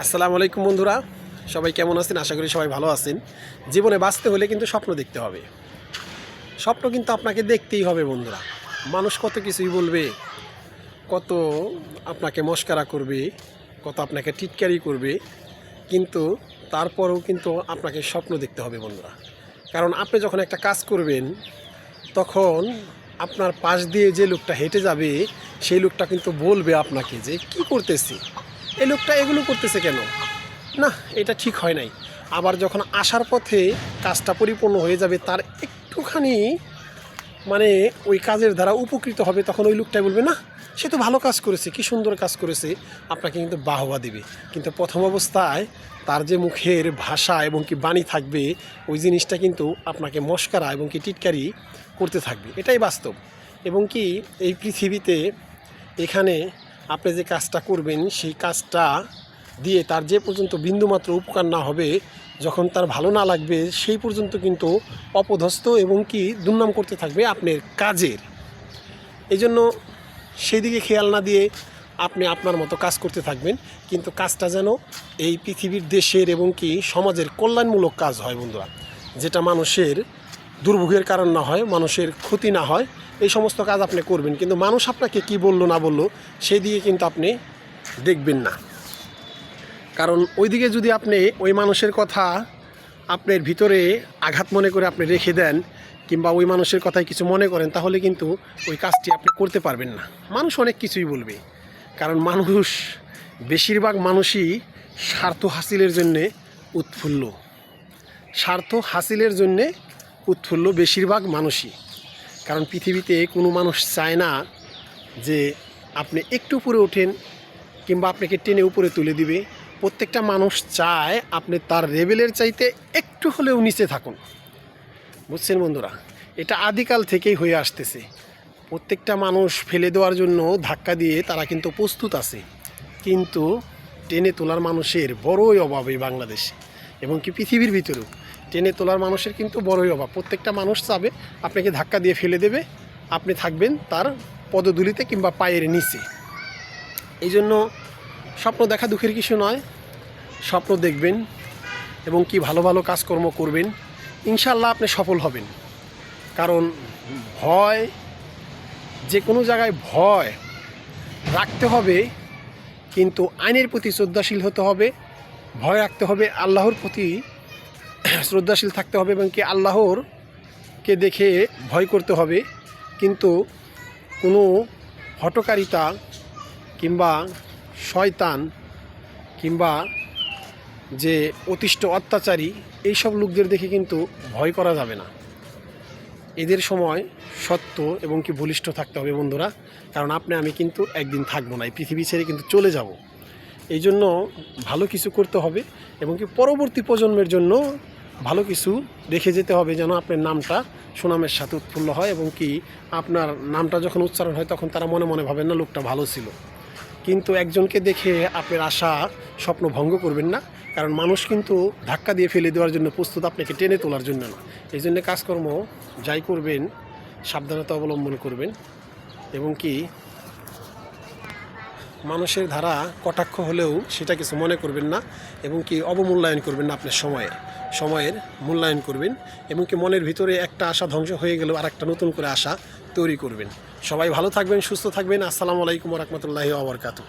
আসসালামু আলাইকুম বন্ধুরা, সবাই কেমন আছেন? আশা করি সবাই ভালো আছেন। জীবনে বাঁচতে হলে কিন্তু স্বপ্ন দেখতে হবে। স্বপ্ন কিন্তু আপনাকে দেখতেই হবে বন্ধুরা। মানুষ কত কিছুই বলবে, কত আপনাকে মস্কারা করবে, কত আপনাকে টিটকারি করবে, কিন্তু তারপরেও কিন্তু আপনাকে স্বপ্ন দেখতে হবে বন্ধুরা। কারণ আপনি যখন একটা কাজ করবেন, তখন আপনার পাশ দিয়ে যে লোকটা হেঁটে যাবে, সেই লোকটা কিন্তু বলবে আপনাকে যে কি করতেছে, এই লোকটা এগুলো করতেছে কেন, না এটা ঠিক হয় নাই। আবার যখন আসার পথে কাজটা পরিপূর্ণ হয়ে যাবে, তার একটুখানি মানে ওই কাজের দ্বারা উপকৃত হবে, তখন ওই লোকটাই বলবে না সে তো ভালো কাজ করেছে, কি সুন্দর কাজ করেছে, আপনাকে কিন্তু বাহবা দিবে। কিন্তু প্রথম অবস্থায় তার যে মুখের ভাষা এবং কি বাণী থাকবে, ওই জিনিসটা কিন্তু আপনাকে মস্কারা এবং কি টিটকারি করতে থাকবে। এটাই বাস্তব। এবং কি এই পৃথিবীতে এখানে আপনি যে কাজটা করবেন, সেই কাজটা দিয়ে তার যে পর্যন্ত বিন্দুমাত্র উপকার না হবে, যখন তার ভালো না লাগবে, সেই পর্যন্ত কিন্তু অপদস্থ এবং কি দুর্নাম করতে থাকবে আপনার কাজের। এই জন্য সেই দিকে খেয়াল না দিয়ে আপনি আপনার মতো কাজ করতে থাকবেন, কিন্তু কাজটা যেন এই পৃথিবীর, দেশের এবং কি সমাজের কল্যাণমূলক কাজ হয় বন্ধুরা, যেটা মানুষের দুর্ভোগের কারণ না হয়, মানুষের ক্ষতি না হয়। এই সমস্ত কাজ আপনি করবেন, কিন্তু মানুষ আপনাকে কি বললো না বললো সেই দিকে কিন্তু আপনি দেখবেন না। কারণ ওইদিকে যদি আপনি ওই মানুষের কথা আপনার ভিতরে আঘাত মনে করে আপনি রেখে দেন, কিংবা ওই মানুষের কথায় কিছু মনে করেন, তাহলে কিন্তু ওই কাজটি আপনি করতে পারবেন না। মানুষ অনেক কিছুই বলবে, কারণ মানুষ, বেশিরভাগ মানুষই স্বার্থ হাসিলের জন্যে উৎফুল্ল। স্বার্থ হাসিলের জন্যে উৎফুল্ল বেশিরভাগ মানুষই। কারণ পৃথিবীতে কোনো মানুষ চায় না যে আপনি একটু উপরে ওঠেন কিংবা আপনাকে টেনে উপরে তুলে দিবে। প্রত্যেকটা মানুষ চায় আপনি তার লেভেলের চাইতে একটু হলেও নিচে থাকুন। বুঝছেন বন্ধুরা, এটা আদিকাল থেকেই হয়ে আসতেছে। প্রত্যেকটা মানুষ ফেলে দেওয়ার জন্য ধাক্কা দিয়ে তারা কিন্তু প্রস্তুত আছে, কিন্তু টেনে তোলার মানুষের বড়ই অভাব এই বাংলাদেশে এবং কি পৃথিবীর ভিতরেও। টেনে তোলার মানুষের কিন্তু বড়ই অভাব। প্রত্যেকটা মানুষ চাবে আপনাকে ধাক্কা দিয়ে ফেলে দেবে, আপনি থাকবেন তার পদধূলিতে কিংবা পায়ের নিচে। এই জন্য স্বপ্ন দেখা দুঃখের কিছু নয়। স্বপ্ন দেখবেন এবং কি ভালো ভালো কাজকর্ম করবেন, ইনশাল্লাহ আপনি সফল হবেন। কারণ ভয়, যে কোনো জায়গায় ভয় রাখতে হবে, কিন্তু আইনের প্রতি শ্রদ্ধাশীল হতে হবে। ভয় রাখতে হবে, আল্লাহর প্রতি শ্রদ্ধাশীল থাকতে হবে এবং কি আল্লাহরকে দেখে ভয় করতে হবে। কিন্তু কোনো হঠকারিতা কিংবা শয়তান কিংবা যে অতিষ্ঠ অত্যাচারী, এইসব লোকদের দেখে কিন্তু ভয় করা যাবে না। এদের সময় সত্য এবং কি বলিষ্ঠ থাকতে হবে বন্ধুরা। কারণ আপনি আমি কিন্তু একদিন থাকবো না, এই পৃথিবী ছেড়ে কিন্তু চলে যাব। এই জন্য ভালো কিছু করতে হবে এবং কি পরবর্তী প্রজন্মের জন্য ভালো কিছু রেখে যেতে হবে, যেন আপনার নামটা সুনামের সাথে উৎফুল্ল হয় এবং কি আপনার নামটা যখন উচ্চারণ হয়, তখন তারা মনে মনে ভাবেন না লোকটা ভালো ছিল। কিন্তু একজনকে দেখে আপনার আশা স্বপ্ন ভঙ্গ করবেন না, কারণ মানুষ কিন্তু ধাক্কা দিয়ে ফেলে দেওয়ার জন্য প্রস্তুত, আপনাকে টেনে তোলার জন্য না। এই জন্য কাজকর্ম যাই করবেন সাবধানতা অবলম্বন করবেন এবং কি মানুষের ধারা কটাক্ষ হলেও সেটা কিছু মনে করবেন না এবং কি অবমূল্যায়ন করবেন না। আপনার সময়ের মূল্যায়ন করবেন এবং কি মনের ভিতরে একটা আশা ধ্বংস হয়ে গেলেও আর একটা নতুন করে আশা তৈরি করবেন। সবাই ভালো থাকবেন, সুস্থ থাকবেন। আসসালামু আলাইকুম ওয়া রাহমাতুল্লাহি ওয়া বারাকাতুহু।